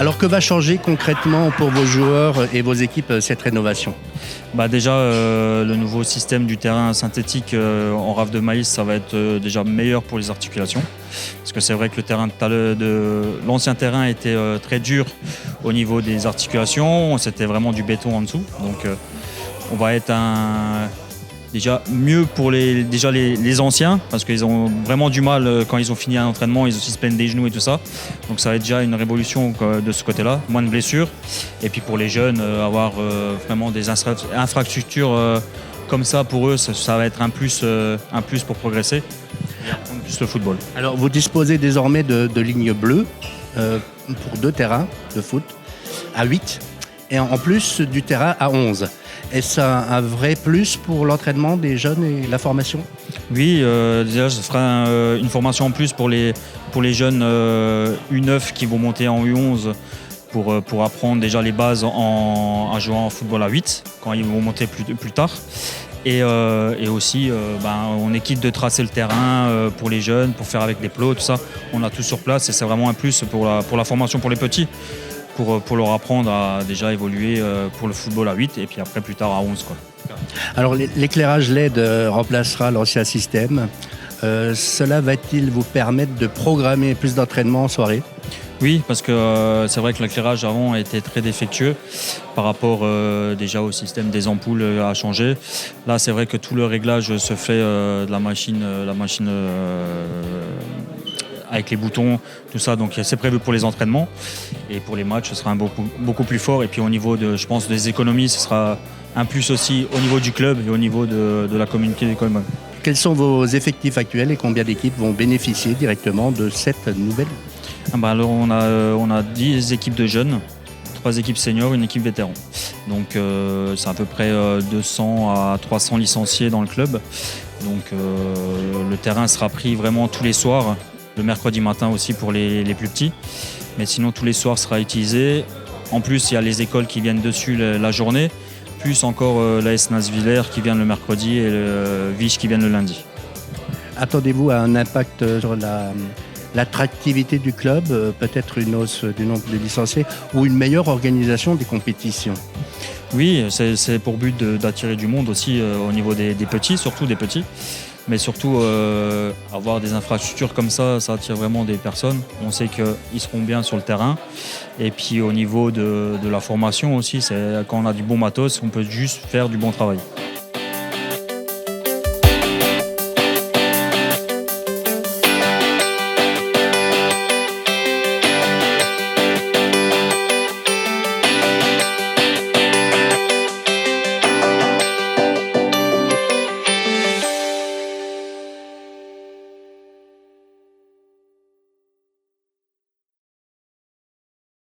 Alors que va changer concrètement pour vos joueurs et vos équipes cette rénovation? Déjà, le nouveau système du terrain synthétique en rafle de maïs, ça va être déjà meilleur pour les articulations. Parce que c'est vrai que le terrain l'ancien terrain était très dur au niveau des articulations. C'était vraiment du béton en dessous. Donc on va être déjà mieux pour les anciens, parce qu'ils ont vraiment du mal quand ils ont fini un entraînement, ils aussi se plaignent des genoux et tout ça. Donc ça va être déjà une révolution de ce côté-là, moins de blessures. Et puis pour les jeunes, avoir vraiment des infrastructures comme ça, pour eux, ça va être un plus pour progresser et apprendre plus le football. Alors vous disposez désormais de lignes bleues pour 2 terrains de foot à 8 et en plus du terrain à 11. Est-ce un vrai plus pour l'entraînement des jeunes et la formation? Oui, déjà ce sera une formation en plus pour les jeunes U9 qui vont monter en U11 pour apprendre déjà les bases à jouer en football à 8 quand ils vont monter plus tard. Et aussi, on est quitte de tracer le terrain pour les jeunes, pour faire avec les plots, tout ça. On a tout sur place et c'est vraiment un plus pour la formation pour les petits. Pour leur apprendre à déjà évoluer pour le football à 8 et puis après plus tard à 11. Alors l'éclairage LED remplacera l'ancien système. Cela va-t-il vous permettre de programmer plus d'entraînements en soirée? Oui, parce que c'est vrai que l'éclairage avant était très défectueux par rapport déjà au système des ampoules à changer. Là, c'est vrai que tout le réglage se fait de la machine avec les boutons, tout ça. Donc c'est prévu pour les entraînements. Et pour les matchs, ce sera beaucoup plus fort. Et puis au niveau des économies, ce sera un plus aussi au niveau du club et au niveau de la communauté des Coleman. Quels sont vos effectifs actuels et combien d'équipes vont bénéficier directement de cette nouvelle? Alors on a 10 équipes de jeunes, 3 équipes seniors, une équipe vétéran. Donc c'est à peu près 200 à 300 licenciés dans le club. Donc le terrain sera pris vraiment tous les soirs, le mercredi matin aussi pour les plus petits. Mais sinon tous les soirs sera utilisé. En plus il y a les écoles qui viennent dessus la journée, plus encore l'AS Nasvillers qui vient le mercredi et le Vich qui vient le lundi. Attendez-vous à un impact sur l'attractivité du club, peut-être une hausse du nombre de licenciés ou une meilleure organisation des compétitions? Oui, c'est pour but d'attirer du monde aussi au niveau des petits, surtout des petits. Mais surtout, avoir des infrastructures comme ça attire vraiment des personnes. On sait qu'ils seront bien sur le terrain. Et puis au niveau de la formation aussi, quand on a du bon matos, on peut juste faire du bon travail.